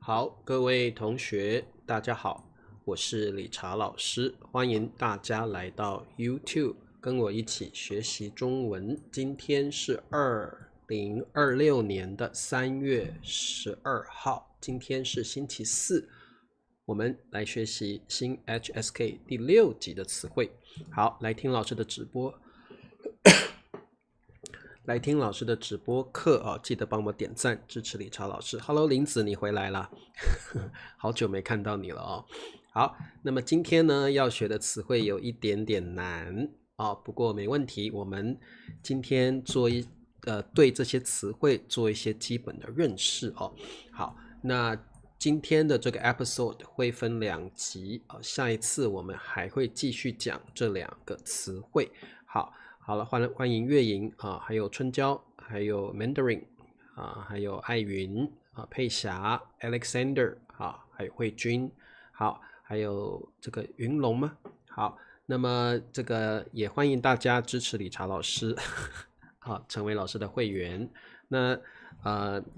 好，各位同学，大家好，我是理查老师，欢迎大家来到 YouTube 跟我一起学习中文。今天是2026年的3月12号，今天是星期四，我们来学习新 HSK 第6集的词汇。好，来听老师的直播。来听老师的直播课啊，记得帮我点赞支持理查老师。Hello， 林子，你回来啦，好久没看到你了哦。好，那么今天呢要学的词汇有一点点难啊，不过没问题，我们今天对这些词汇做一些基本的认识哦。好，那今天的这个 episode 会分2集啊，下一次我们还会继续讲这2个词汇。好了，欢迎月莹啊，还有春娇，还有 Mandarin 啊，还有艾云啊，佩霞 Alexander 啊，还有慧君，好，还有这个云龙吗？好，那么这个也欢迎大家支持理查老师好，成为老师的会员。那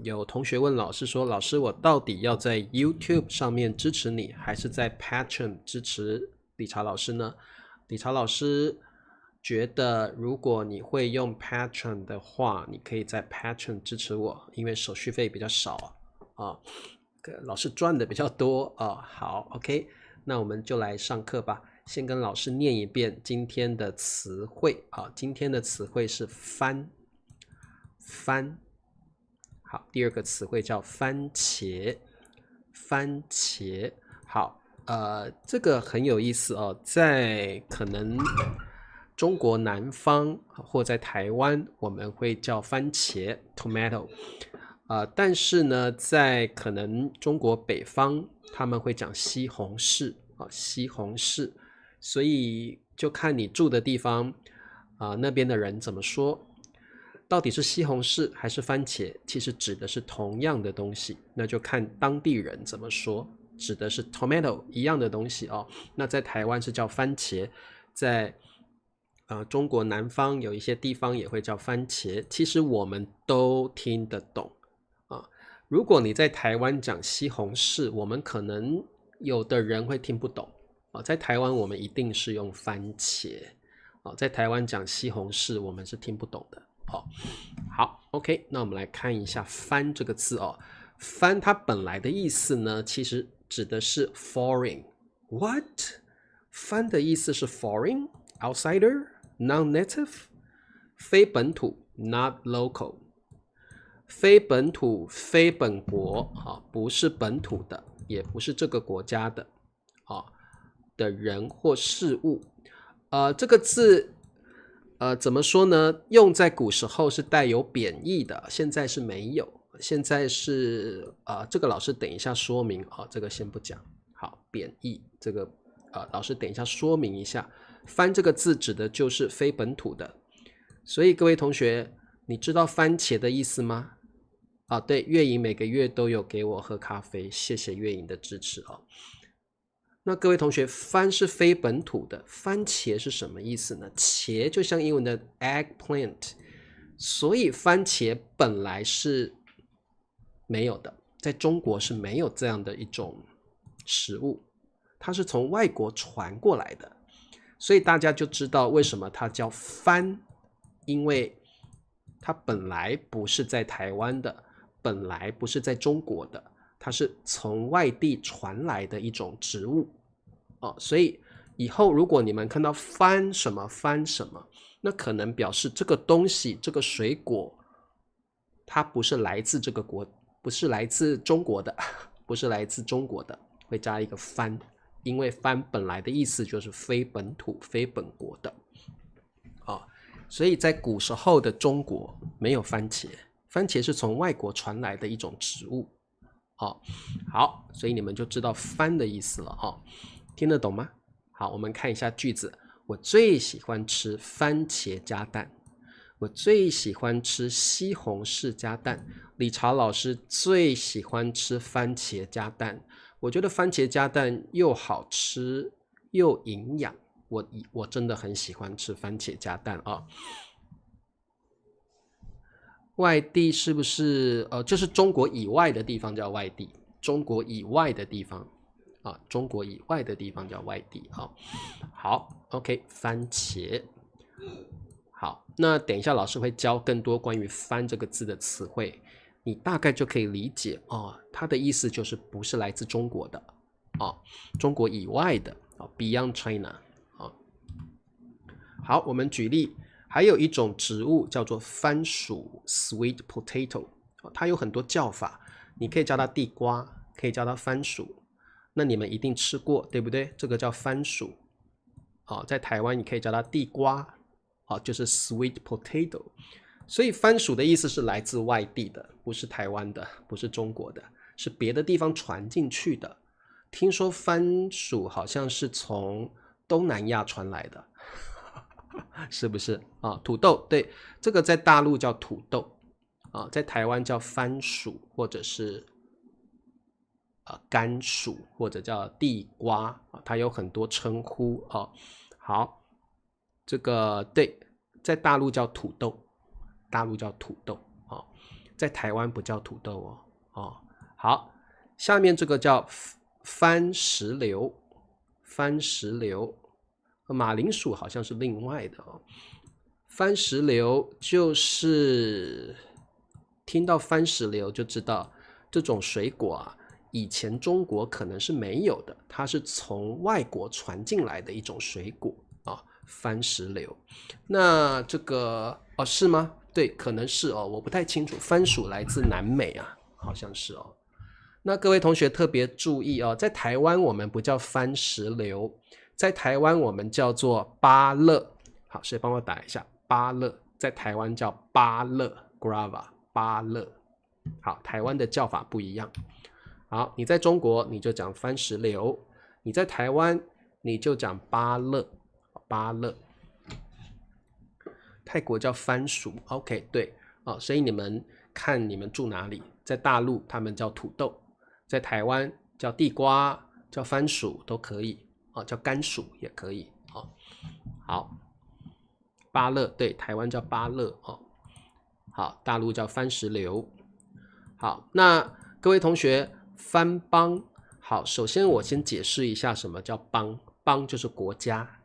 有同学问老师说，老师我到底要在 YouTube 上面支持你，还是在 Patreon 支持理查老师呢？理查老师觉得如果你会用 Patreon 的话，你可以在 Patreon 支持我，因为手续费比较少啊，老师赚的比较多啊。好 ，OK， 那我们就来上课吧。先跟老师念一遍今天的词汇啊，今天的词汇是翻。好，第2个词汇叫番茄，好，这个很有意思哦，在可能中国南方或在台湾我们会叫番茄 tomato，但是呢在可能中国北方他们会讲西红柿西红柿，所以就看你住的地方那边的人怎么说，到底是西红柿还是番茄，其实指的是同样的东西，那就看当地人怎么说，指的是 tomato 一样的东西哦。那在台湾是叫番茄，在中国南方有一些地方也会叫番茄，其实我们都听得懂啊。如果你在台湾讲西红柿，我们可能有的人会听不懂啊。在台湾我们一定是用番茄啊，在台湾讲西红柿我们是听不懂的。好 ，OK， 那我们来看一下番这个字哦。番它本来的意思呢，其实指的是 foreign。What？ 番的意思是 foreign、outsider、non-native， 非本土 not local， 非本土非本国不是本土的，也不是这个国家的的人或事物。这个字怎么说呢？用在古时候是带有贬义的，现在是没有。现在是这个老师等一下说明这个先不讲。好，贬义这个老师等一下说明一下。番这个字指的就是非本土的，所以各位同学，你知道番茄的意思吗？对，月莹每个月都有给我喝咖啡，谢谢月莹的支持那各位同学，番是非本土的，番茄是什么意思呢？茄就像英文的 eggplant， 所以番茄本来是没有的，在中国是没有这样的一种食物，它是从外国传过来的，所以大家就知道为什么它叫番，因为它本来不是在台湾的，本来不是在中国的，它是从外地传来的一种植物所以以后如果你们看到番什么番什么，那可能表示这个东西这个水果它不是来自这个国，不是来自中国的，不是来自中国的，会加一个番，因为番本来的意思就是非本土非本国的所以在古时候的中国没有番茄，番茄是从外国传来的一种植物好，所以你们就知道番的意思了听得懂吗？好，我们看一下句子。我最喜欢吃番茄加蛋，我最喜欢吃西红柿加蛋，理查老师最喜欢吃番茄加蛋。我觉得番茄加蛋又好吃又营养，我真的很喜欢吃番茄加蛋外地是不是就是中国以外的地方叫外地中国以外的地方啊，中国以外的地方叫外地啊。好 ，OK， 番茄。好，那等一下老师会教更多关于番这个字的词汇，你大概就可以理解哦，它的意思就是不是来自中国的啊，中国以外的啊 ，Beyond China 啊。好，我们举例，还有一种植物叫做番薯 （sweet potato），它有很多叫法，你可以叫它地瓜，可以叫它番薯。那你们一定吃过，对不对？这个叫番薯。在台湾你可以叫它地瓜，就是 sweet potato。所以番薯的意思是来自外地的，不是台湾的，不是中国的，是别的地方传进去的。听说番薯好像是从东南亚传来的，是不是啊？土豆，对，这个在大陆叫土豆啊，在台湾叫番薯，或者是甘薯，或者叫地瓜啊，它有很多称呼啊。好，这个对，在大陆叫土豆，大陆叫土豆啊，在台湾不叫土豆哦。好，下面这个叫番石榴，番石榴，马铃薯好像是另外的哦。番石榴就是听到番石榴就知道这种水果啊，以前中国可能是没有的，它是从外国传进来的一种水果啊，番石榴。那这个是吗？对，可能是哦，我不太清楚。番薯来自南美啊，好像是哦。那各位同学特别注意哦，在台湾我们不叫番石榴，在台湾我们叫做芭乐。好，谁帮我打一下芭乐？在台湾叫芭乐 ，guava 芭乐。好，台湾的叫法不一样。好，你在中国你就讲番石榴，你在台湾你就讲芭乐，芭乐。泰国叫番薯 ，OK， 对所以你们看你们住哪里，在大陆他们叫土豆，在台湾叫地瓜，叫番薯都可以叫甘薯也可以好，芭乐，对，台湾叫芭乐好，大陆叫番石榴。好，那各位同学，番邦，好，首先我先解释一下什么叫邦，邦就是国家，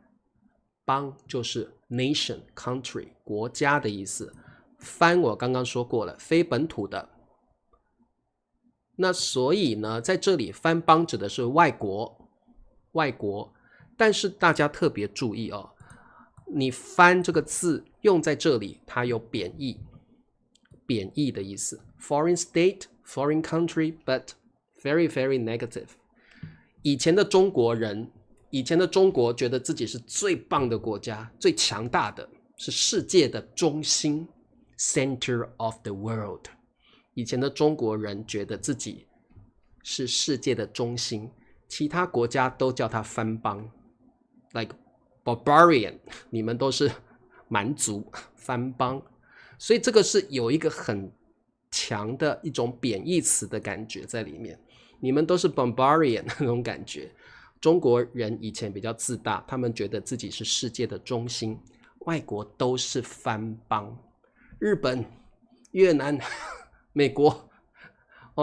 邦就是 nation country 国家的意思。番我刚刚说过了，非本土的。那所以呢，在这里番邦指的是外国，外国。但是大家特别注意你番这个字用在这里，它有贬义，贬义的意思。Foreign state, foreign country, but very, very negative。以前的中国人，以前的中国觉得自己是最棒的国家，最强大的，是世界的中心 ，center of the world。以前的中国人觉得自己是世界的中心，其他国家都叫它番邦 ，like barbarian， 你们都是蛮族，番邦。所以这个是有一个很强的一种贬义词的感觉在里面。你们都是 barbarian 那种感觉。中国人以前比较自大，他们觉得自己是世界的中心，外国都是番邦，日本、越南、美国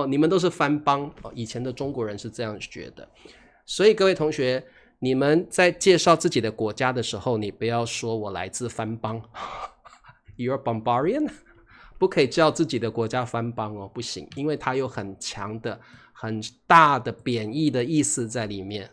你们都是番邦以前的中国人是这样觉得。所以各位同学，你们在介绍自己的国家的时候，你不要说我来自番邦You're barbarian， 不可以叫自己的国家番邦不行，因为它有很强的、很大的贬义的意思在里面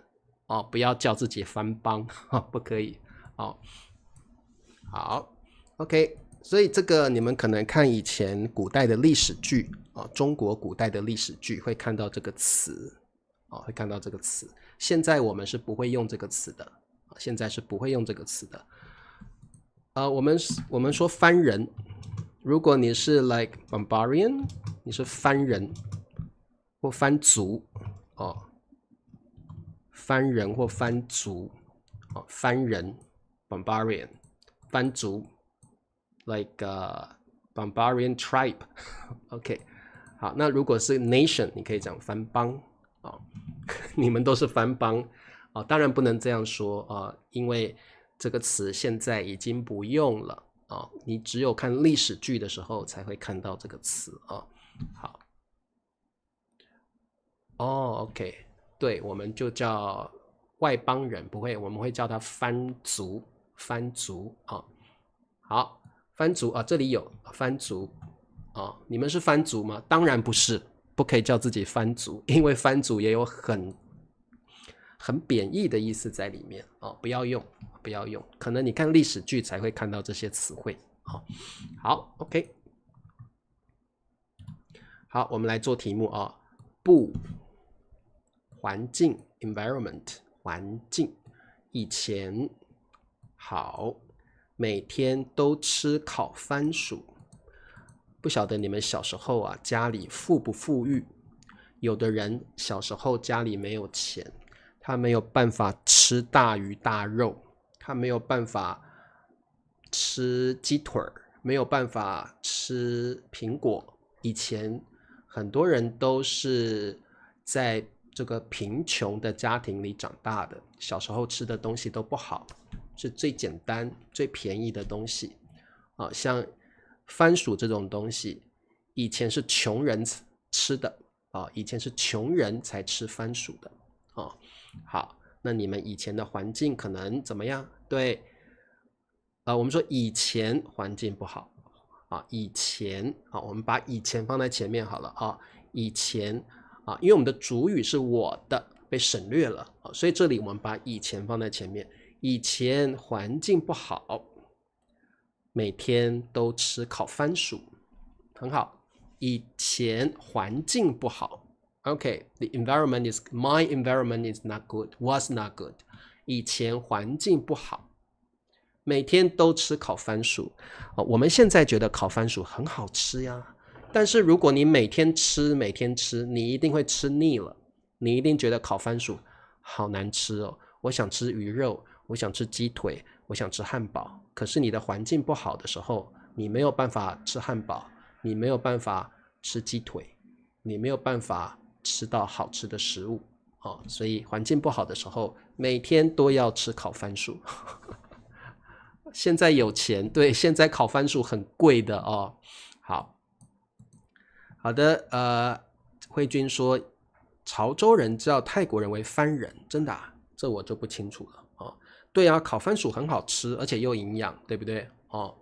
不要叫自己番邦不可以好 ，OK， 所以这个你们可能看以前古代的历史剧中国古代的历史剧会看到这个词会看到这个词。现在我们是不会用这个词的现在是不会用这个词的。我们说番人，如果你是 like barbarian， 你是番人或番族番人或番族番人 barbarian， 番族 like、barbarian tribe OK， 好，那如果是 nation， 你可以讲番邦你们都是番邦当然不能这样说因为这个词现在已经不用了你只有看历史剧的时候才会看到这个词好哦，OK，对，我们就叫外邦人，不会，我们会叫他番族，番族啊。好，番族啊，这里有番族啊，你们是番族吗？当然不是，不可以叫自己番族，因为番族也有很贬义的意思在里面啊，不要用，不要用，可能你看历史剧才会看到这些词汇啊。好，OK，好，我们来做题目啊，不，环境 environment 环境，以前好，每天都吃烤番薯。不晓得你们小时候啊，家里富不富裕？有的人小时候家里没有钱，他没有办法吃大鱼大肉，他没有办法吃鸡腿，没有办法吃苹果。以前很多人都是在这个贫穷的家庭里长大的，小时候吃的东西都不好，是最简单、最便宜的东西啊，像番薯这种东西，以前是穷人吃的啊，以前是穷人才吃番薯的啊。好，那你们以前的环境可能怎么样？对，我们说以前环境不好啊，以前啊，我们把以前放在前面好了啊，以前啊，因为我们的主语是我的被省略了啊，所以这里我们把以前放在前面，以前环境不好，每天都吃烤番薯，很好。以前环境不好 ，OK，the environment is my environment is not good, was not good。以前环境不好，每天都吃烤番薯。我们现在觉得烤番薯很好吃呀，但是如果你每天吃，每天吃，你一定会吃腻了，你一定觉得烤番薯好难吃哦。我想吃鱼肉，我想吃鸡腿，我想吃汉堡。可是你的环境不好的时候，你没有办法吃汉堡，你没有办法吃鸡腿，你没有办法吃到好吃的食物哦。所以环境不好的时候，每天都要吃烤番薯。现在有钱，对，现在烤番薯很贵的哦。好的，慧君说潮州人叫泰国人为番人，真的啊？这我就不清楚了哦。对啊，烤番薯很好吃，而且又营养，对不对？哦，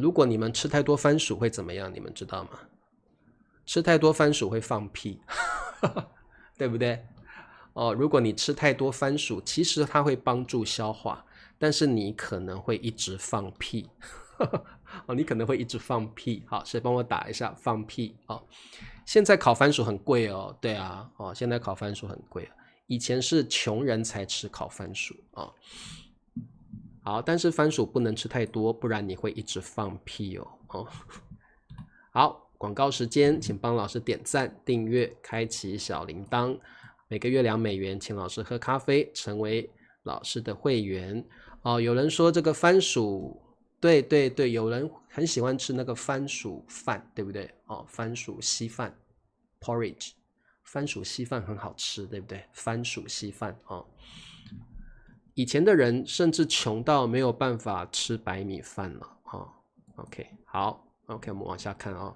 如果你们吃太多番薯会怎么样？你们知道吗？吃太多番薯会放屁，对不对？哦，如果你吃太多番薯，其实它会帮助消化，但是你可能会一直放屁。哦，你可能会一直放屁。好，谁帮我打一下放屁？哦，现在烤番薯很贵哦。对啊，哦，现在烤番薯很贵。以前是穷人才吃烤番薯啊。哦，好，但是番薯不能吃太多，不然你会一直放屁哦。哦，好，广告时间，请帮老师点赞、订阅、开启小铃铛。每个月$2，请老师喝咖啡，成为老师的会员。哦，有人说这个番薯，对对对，有人很喜欢吃那个番薯饭，对不对？哦，番薯稀饭 （porridge），番薯稀饭很好吃，对不对？番薯稀饭哦。以前的人甚至穷到没有办法吃白米饭了哦。OK， 好 ，OK， 我们往下看哦。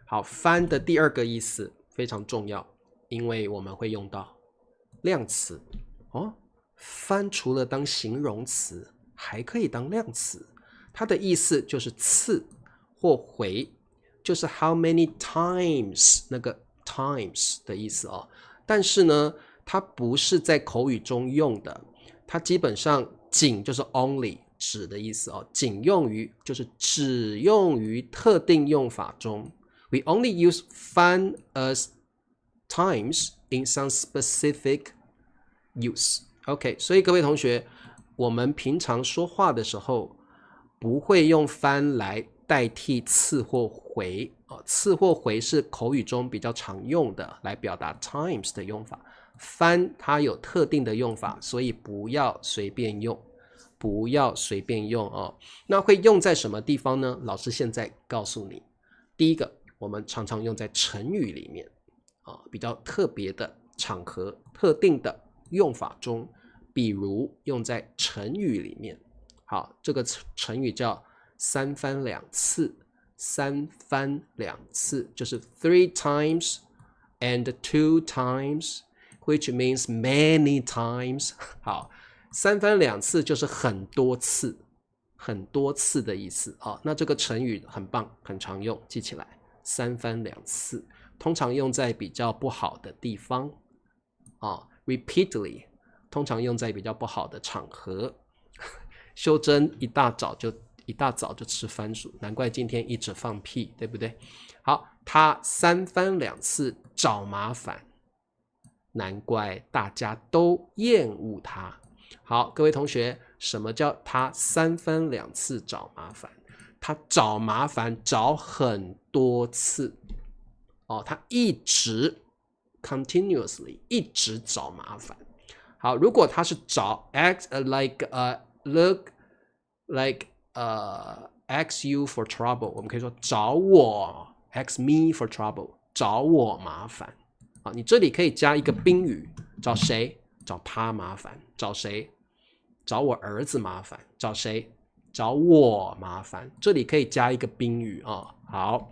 好，番的第二个意思非常重要，因为我们会用到量词哦。番除了当形容词，还可以当量词，它的意思就是次或回，就是 how many times 那个 times 的意思哦。但是呢，它不是在口语中用的，它基本上仅就是 only 只的意思哦，仅用于就是只用于特定用法中。We only use fun as times in some specific use. OK， 所以各位同学，我们平常说话的时候不会用番来代替次或回哦，次或回是口语中比较常用的来表达 times 的用法，番它有特定的用法，所以不要随便用，不要随便用哦。那会用在什么地方呢？老师现在告诉你，第一个，我们常常用在成语里面啊，比较特别的场合、特定的用法中，比如用在成语里面。好，这个成语叫三番两次，三番两次就是 three times and 2 times, which means many times. 好，三番两次就是很多次，很多次的意思啊。那这个成语很棒，很常用，记起来。三番两次，通常用在比较不好的地方啊。Repeatedly， 通常用在比较不好的场合。修真一大早就吃番薯，难怪今天一直放屁，对不对？好，他三番两次找麻烦，难怪大家都厌恶他。好，各位同学，什么叫他三番两次找麻烦？他找麻烦找很多次哦，他一直 continuously 一直找麻烦。好，如果他是找 act like look like ask you for trouble， 我们可以说找我 ask me for trouble， 找我麻烦啊。你这里可以加一个宾语，找谁？找他麻烦。找谁？找我儿子麻烦。找谁？找我麻烦。这里可以加一个宾语啊。好，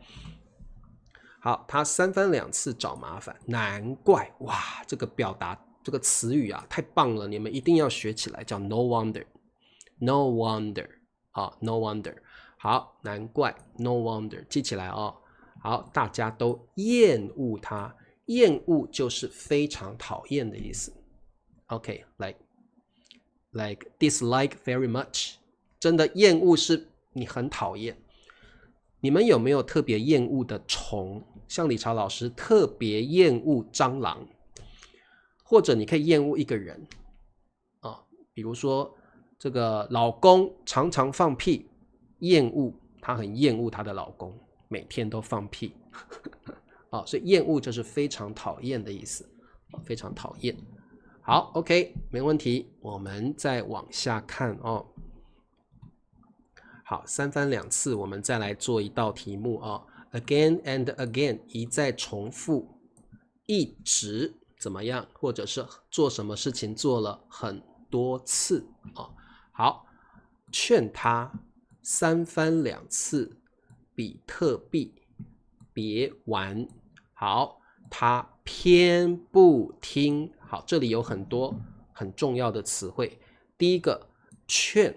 他三番两次找麻烦，难怪哇！这个表达这个词语啊，太棒了，你们一定要学起来，叫 no wonder。No wonder 啊 ，no wonder， 好，难怪 no wonder 记起来哦。好，大家都厌恶他，厌恶就是非常讨厌的意思。OK，like dislike very much， 真的厌恶是你很讨厌。你们有没有特别厌恶的虫？像理查老师特别厌恶蟑螂，或者你可以厌恶一个人啊，比如说。这个老公常常放屁，厌恶，她很厌恶她的老公，每天都放屁所以厌恶就是非常讨厌的意思，非常讨厌。好 ，OK， 没问题，我们再往下看哦。好，三番两次，我们再来做一道题目Again and again， 一再重复，一直怎么样，或者是做什么事情做了很多次好，劝他三番两次，比特币别玩。好，他偏不听。好，这里有很多很重要的词汇。第一个，劝，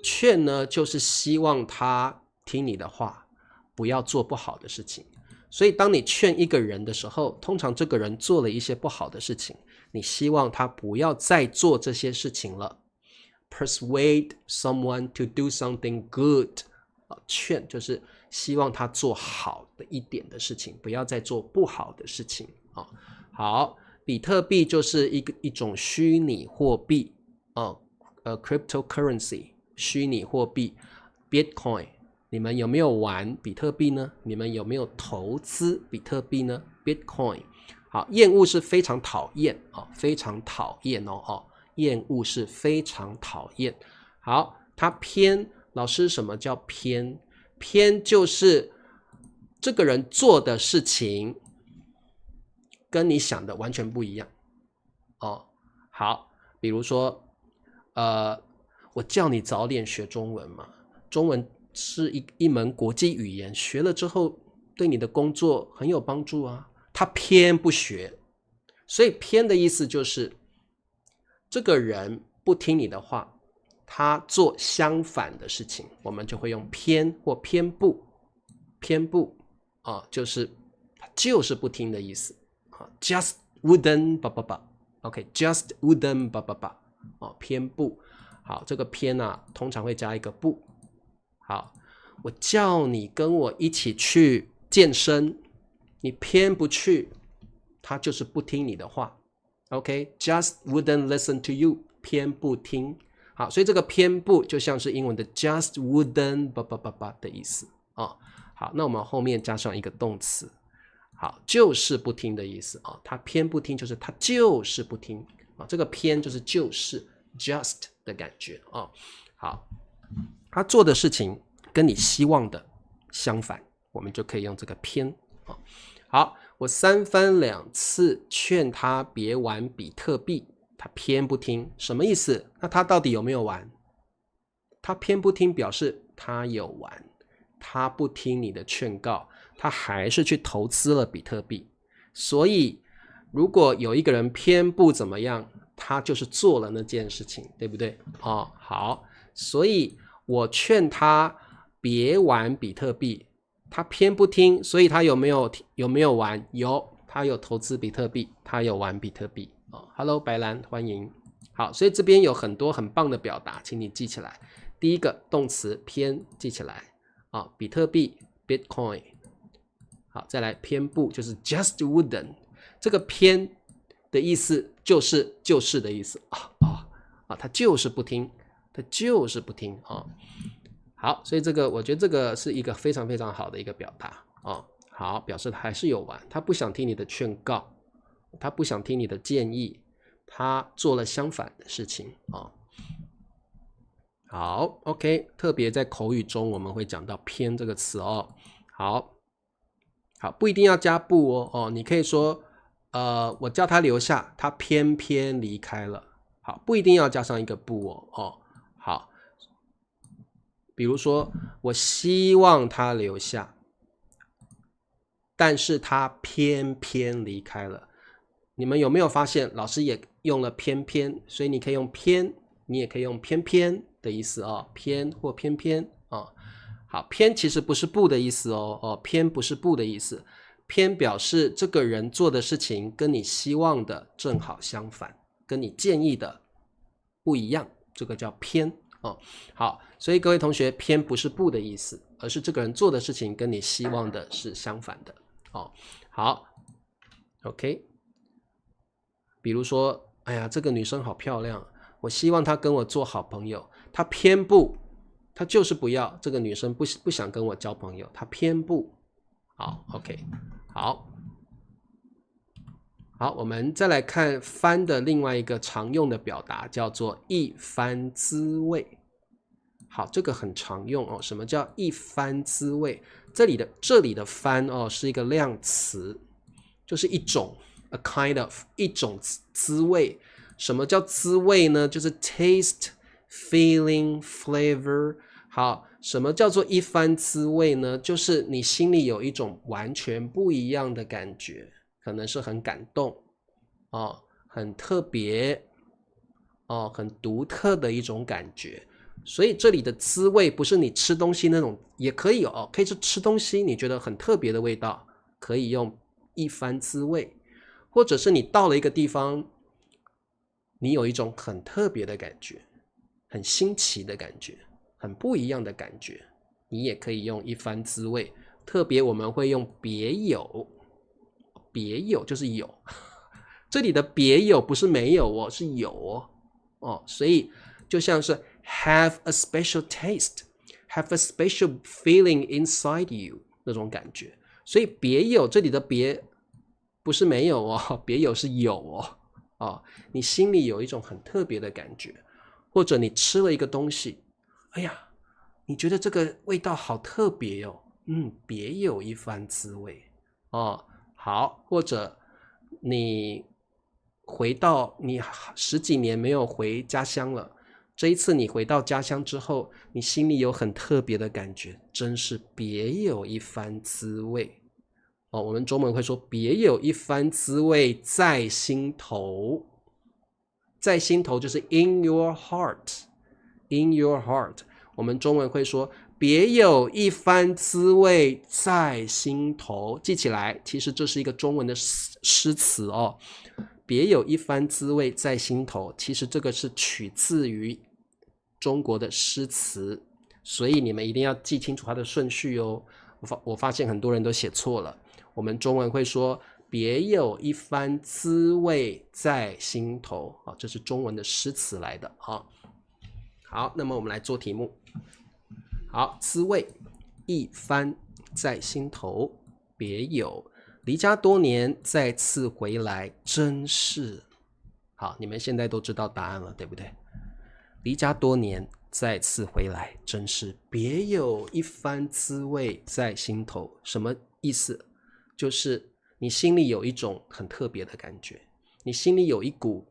劝呢就是希望他听你的话，不要做不好的事情。所以当你劝一个人的时候，通常这个人做了一些不好的事情，你希望他不要再做这些事情了。Persuade someone to do something good， 劝就是希望他做好的一点的事情，不要再做不好的事情好，比特币就是一种虚拟货币cryptocurrency 虚拟货币 Bitcoin， 你们有没有玩比特币呢？你们有没有投资比特币呢？ Bitcoin。 好，厌恶是非常讨厌非常讨厌厌恶是非常讨厌。好，他偏，老师什么叫偏？偏就是这个人做的事情跟你想的完全不一样好，比如说我叫你早点学中文嘛，中文是一门国际语言，学了之后对你的工作很有帮助啊。他偏不学，所以偏的意思就是这个人不听你的话，他做相反的事情，我们就会用偏或偏不。偏不就是不听的意思just wouldn't OK，just wouldn't 偏不。好，这个偏通常会加一个不。好，我叫你跟我一起去健身，你偏不去，他就是不听你的话。OK，just wouldn't listen to you， 偏不听。好，所以这个偏不就像是英文的 just wouldn't 的意思好，那我们后面加上一个动词，好，就是不听的意思他偏不听就是他就是不听这个偏就是就是 just 的感觉好，他做的事情跟你希望的相反，我们就可以用这个偏好，我三番两次劝他别玩比特币，他偏不听，什么意思？那他到底有没有玩？他偏不听表示他有玩，他不听你的劝告，他还是去投资了比特币。所以如果有一个人偏不怎么样，他就是做了那件事情，对不对？好，所以我劝他别玩比特币，他偏不听，所以他有没有玩？有，他有投资比特币，他有玩比特币。Hello 白兰，欢迎。好，所以这边有很多很棒的表达，请你记起来。第一个动词偏记起来比特币 Bitcoin。好，再来偏不就是 just wouldn't， 这个偏的意思就是的意思他就是不听，他就是不听好，所以这个我觉得这个是一个非常非常好的一个表达好，表示他还是有玩，他不想听你的劝告，他不想听你的建议，他做了相反的事情好 ，OK， 特别在口语中我们会讲到偏这个词好，不一定要加不你可以说我叫他留下，他偏偏离开了。好，不一定要加上一个不好，比如说我希望他留下，但是他偏偏离开了。你们有没有发现老师也用了偏偏，所以你可以用偏，你也可以用偏偏的意思偏或偏偏好，偏其实不是不的意思偏不是不的意思，偏表示这个人做的事情跟你希望的正好相反，跟你建议的不一样，这个叫偏好，所以各位同学，偏不是不的意思，而是这个人做的事情跟你希望的是相反的好 OK， 比如说哎呀这个女生好漂亮，我希望她跟我做好朋友，她偏不，她就是不要，这个女生不想跟我交朋友，她偏不好 OK， 好，我们再来看番的另外一个常用的表达，叫做一番滋味。好，这个很常用什么叫一番滋味？这里的番是一个量词，就是一种 a kind of 一种滋味。什么叫滋味呢？就是 taste, feeling, flavor。好，什么叫做一番滋味呢？就是你心里有一种完全不一样的感觉，可能是很感动很特别很独特的一种感觉。所以这里的滋味不是你吃东西那种，也可以可以是吃东西你觉得很特别的味道，可以用一番滋味，或者是你到了一个地方，你有一种很特别的感觉，很新奇的感觉，很不一样的感觉，你也可以用一番滋味。特别我们会用别有，别有就是有，这里的别有不是没有是有所以就像是 have a special taste, have a special feeling inside you 那种感觉。所以别有这里的别不是没有别有是有你心里有一种很特别的感觉，或者你吃了一个东西，哎呀，你觉得这个味道好特别别有一番滋味好，或者你回到你10几年没有回家乡了，这一次你回到家乡之后，你心里有很特别的感觉，真是别有一番滋味我们中文会说别有一番滋味在心头，在心头就是 in your heart， in your heart。 我们中文会说别有一番滋味在心头，记起来，其实这是一个中文的诗词别有一番滋味在心头，其实这个是取自于中国的诗词，所以你们一定要记清楚它的顺序我发现很多人都写错了，我们中文会说别有一番滋味在心头这是中文的诗词来的好，那么我们来做题目。好，滋味一番在心头，别有离家多年再次回来，真是好，你们现在都知道答案了，对不对？离家多年再次回来，真是别有一番滋味在心头。什么意思？就是你心里有一种很特别的感觉，你心里有一股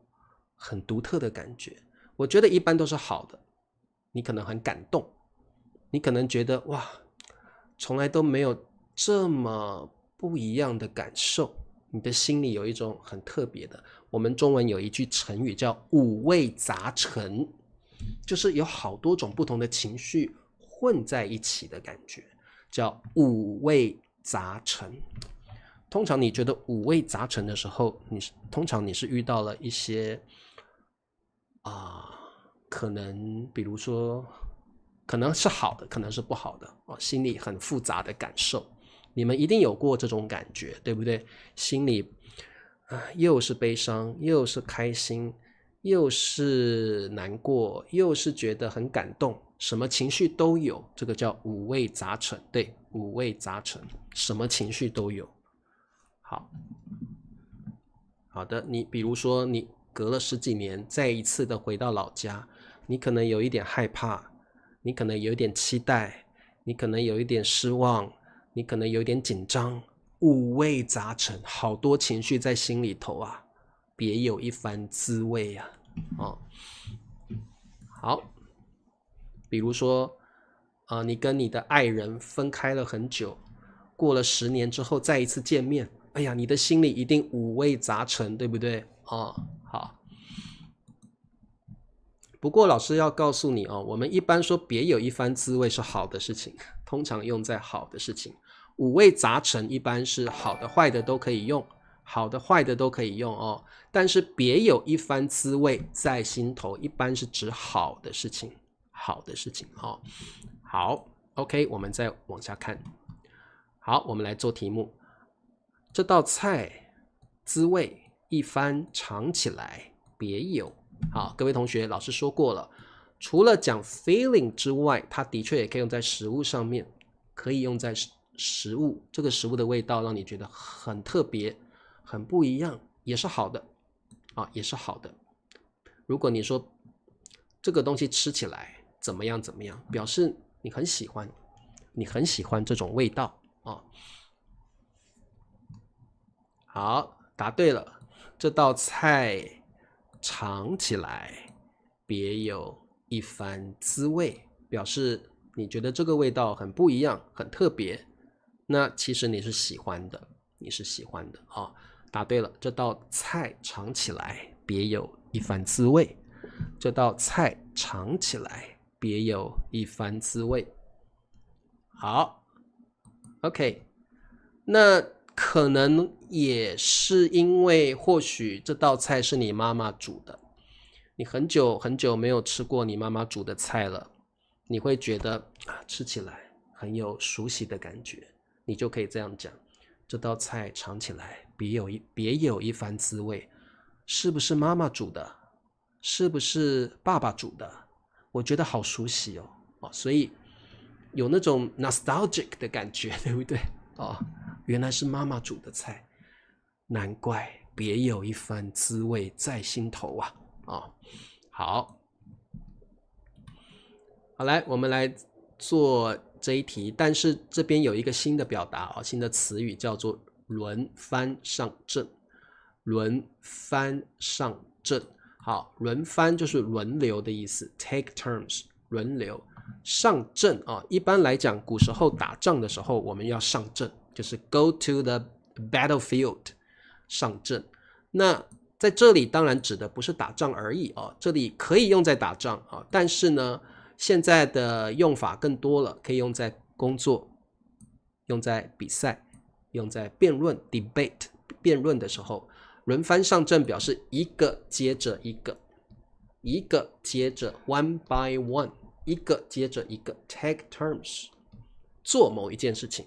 很独特的感觉。我觉得一般都是好的，你可能很感动，你可能觉得哇，从来都没有这么不一样的感受你的心里有一种很特别的，我们中文有一句成语叫五味杂陈，就是有好多种不同的情绪混在一起的感觉，叫五味杂陈。通常你觉得五味杂陈的时候，通常你是遇到了一些可能比如说可能是好的，可能是不好的，心里很复杂的感受。你们一定有过这种感觉，对不对？心里又是悲伤，又是开心，又是难过，又是觉得很感动，什么情绪都有，这个叫五味杂陈。对，五味杂陈，什么情绪都有。好的，你比如说你隔了10几年再一次的回到老家，你可能有一点害怕，你可能有一点期待，你可能有一点失望，你可能有一点紧张，五味杂陈，好多情绪在心里头啊，别有一番滋味啊。好，比如说你跟你的爱人分开了很久，过了10年之后再一次见面，哎呀，你的心里一定五味杂陈，对不对？好。不过老师要告诉你我们一般说别有一番滋味是好的事情，通常用在好的事情。五味杂陈一般是好的坏的都可以用，好的坏的都可以用但是别有一番滋味在心头一般是指好的事情，好的事情好 OK， 我们再往下看。好，我们来做题目。这道菜滋味一番尝起来别有。好，各位同学，老师说过了，除了讲 feeling 之外，它的确也可以用在食物上面，可以用在食物，这个食物的味道让你觉得很特别，很不一样，也是好的也是好的。如果你说这个东西吃起来怎么样怎么样，表示你很喜欢，你很喜欢这种味道好，答对了，这道菜尝起来别有一番滋味，表示你觉得这个味道很不一样，很特别，那其实你是喜欢的，你是喜欢的答对了，这道菜尝起来别有一番滋味，这道菜尝起来别有一番滋味。好 OK， 那可能也是因为或许这道菜是你妈妈煮的，你很久很久没有吃过你妈妈煮的菜了，你会觉得吃起来很有熟悉的感觉，你就可以这样讲，这道菜尝起来别有一番滋味，是不是妈妈煮的？是不是爸爸煮的？我觉得好熟悉所以有那种 nostalgic 的感觉，对不对原来是妈妈煮的菜，难怪别有一番滋味在心头好，来，我们来做这一题，但是这边有一个新的表达新的词语叫做轮番上阵。轮番上阵，好，轮番就是轮流的意思 ，take turns， 轮流。上阵一般来讲，古时候打仗的时候，我们要上阵，就是 go to the battlefield， 上阵。那在这里当然指的不是打仗而已这里可以用在打仗但是呢，现在的用法更多了，可以用在工作，用在比赛，用在辩论 debate 辩论的时候。轮番上阵表示一个接着一个，一个接着 one by one， 一个接着一个 take turns， 做某一件事情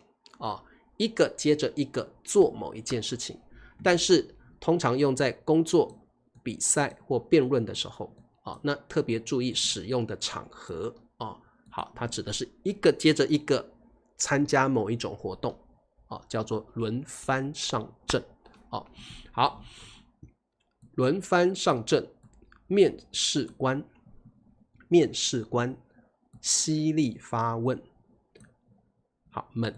一个接着一个做某一件事情，但是通常用在工作、比赛或辩论的时候那特别注意使用的场合好，它指的是一个接着一个参加某一种活动叫做轮番上阵好，轮番上阵，面试官，面试官犀利发问，好闷，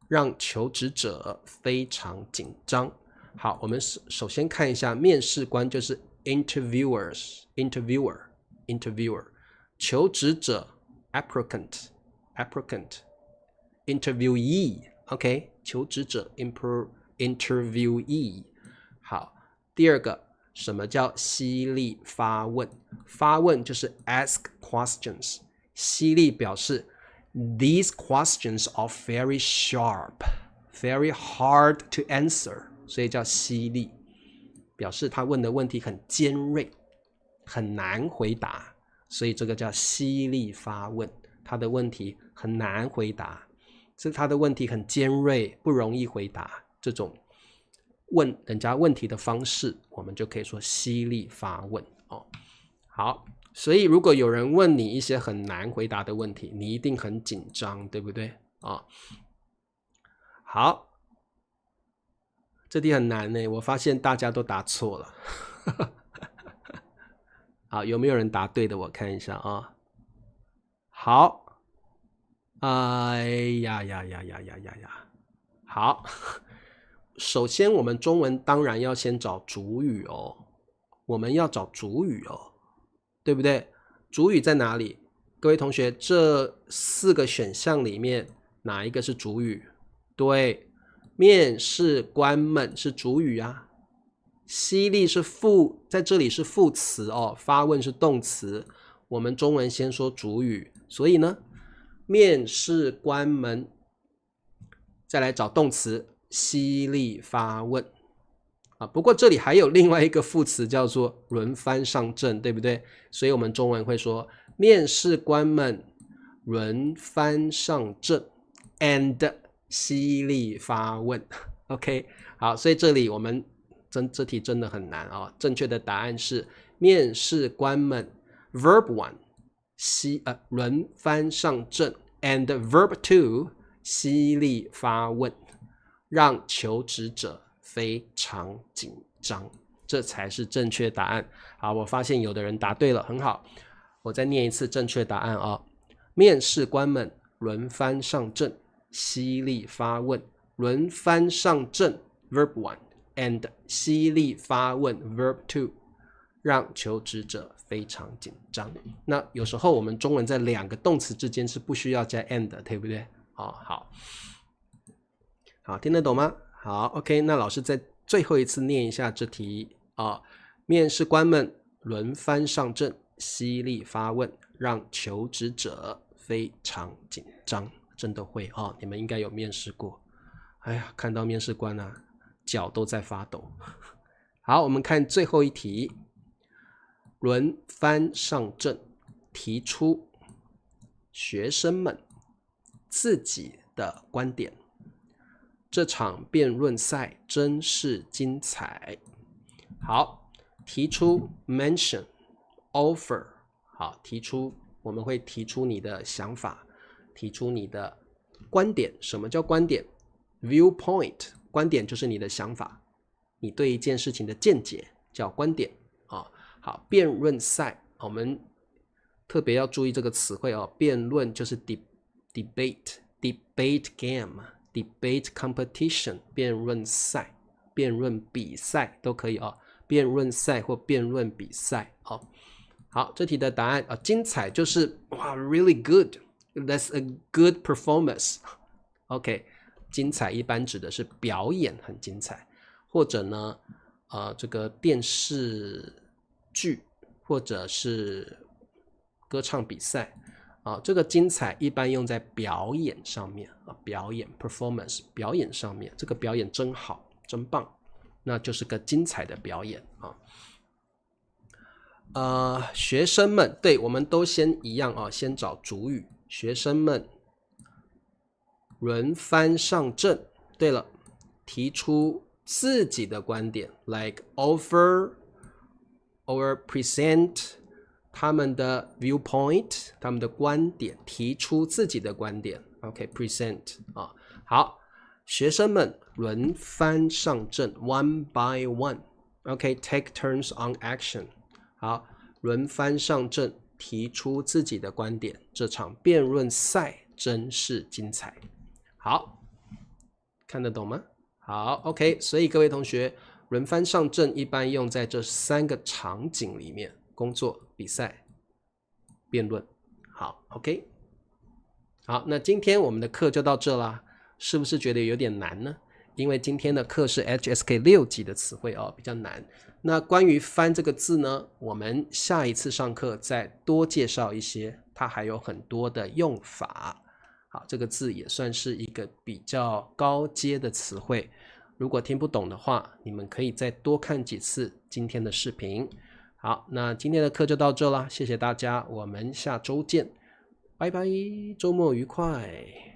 让求职者非常紧张。好，我们首先看一下面试官就是 interviewer， 求职者 applicant， interviewee， OK， 求职者 interviewee。好，第二个，什么叫犀利发问？发问就是 ask questions， 犀利表示 these questions are very sharp, very hard to answer， 所以叫犀利，表示他问的问题很尖锐，很难回答，所以这个叫犀利发问。他的问题很难回答，他的问题很尖锐，不容易回答，这种问人家问题的方式，我们就可以说犀利发问哦。好，所以如果有人问你一些很难回答的问题，你一定很紧张，对不对啊？好，这题很难呢，我发现大家都答错了。好，有没有人答对的？我看一下啊。好，哎呀，好。首先我们中文当然要先找主语哦，我们要找主语哦，对不对？主语在哪里？各位同学，这4个选项里面哪一个是主语？对，面试官们是主语啊。犀利是在这里是副词哦，发问是动词，我们中文先说主语，所以呢，面试官们，再来找动词犀利发问啊。不过这里还有另外一个副词叫做轮番上阵，对不对？所以我们中文会说面试官们轮番上阵 and 犀利发问。OK， 好，所以这里我们这题真的很难啊。正确的答案是面试官们 Verb 1轮番上阵 and Verb 2犀利发问，让求职者非常紧张，这才是正确答案。好，我发现有的人答对了，很好。我再念一次正确答案啊。面试官们轮番上阵，犀利发问，轮番上阵 Verb 1 and 犀利发问 Verb 2，让求职者非常紧张。那有时候我们中文在2个动词之间是不需要加 and 的，对不对？好，听得懂吗？好 ，OK， 那老师再最后一次念一下这题啊。面试官们轮番上阵，犀利发问，让求职者非常紧张。真的会啊，你们应该有面试过。哎呀，看到面试官啊，脚都在发抖。好，我们看最后一题。轮番上阵，提出学生们自己的观点。这场辩论赛真是精彩。好，提出 mention offer， 好，提出我们会提出你的想法，提出你的观点。什么叫观点？ viewpoint， 观点就是你的想法，你对一件事情的见解叫观点啊。好，辩论赛，我们特别要注意这个词汇哦。辩论就是 debate game。debate competition， 辩论赛、辩论比赛都可以哦。辩论赛或辩论比赛哦。好，这题的答案精彩就是哇 really good， that's a good performance。 OK， 精彩一般指的是表演很精彩，或者呢这个电视剧或者是歌唱比赛这个精彩一般用在表演上面表演 performance 表演上面，这个表演真好真棒，那就是个精彩的表演学生们，对，我们都先一样先找主语。学生们轮番上阵，对了，提出自己的观点 like offer or present 他们的 viewpoint， 他们的观点，提出自己的观点 OK present 好，学生们轮番上阵 one by one OK take turns on action。 好，轮番上阵，提出自己的观点，这场辩论赛真是精彩。好，看得懂吗？好 OK， 所以各位同学，轮番上阵一般用在这3个场景里面，工作、比赛、辩论。好 OK， 好，那今天我们的课就到这啦，是不是觉得有点难呢？因为今天的课是 HSK 6级的词汇比较难。那关于翻这个字呢，我们下一次上课再多介绍一些，它还有很多的用法。好，这个字也算是一个比较高阶的词汇。如果听不懂的话，你们可以再多看几次今天的视频。好，那今天的课就到这了，谢谢大家，我们下周见，拜拜，周末愉快。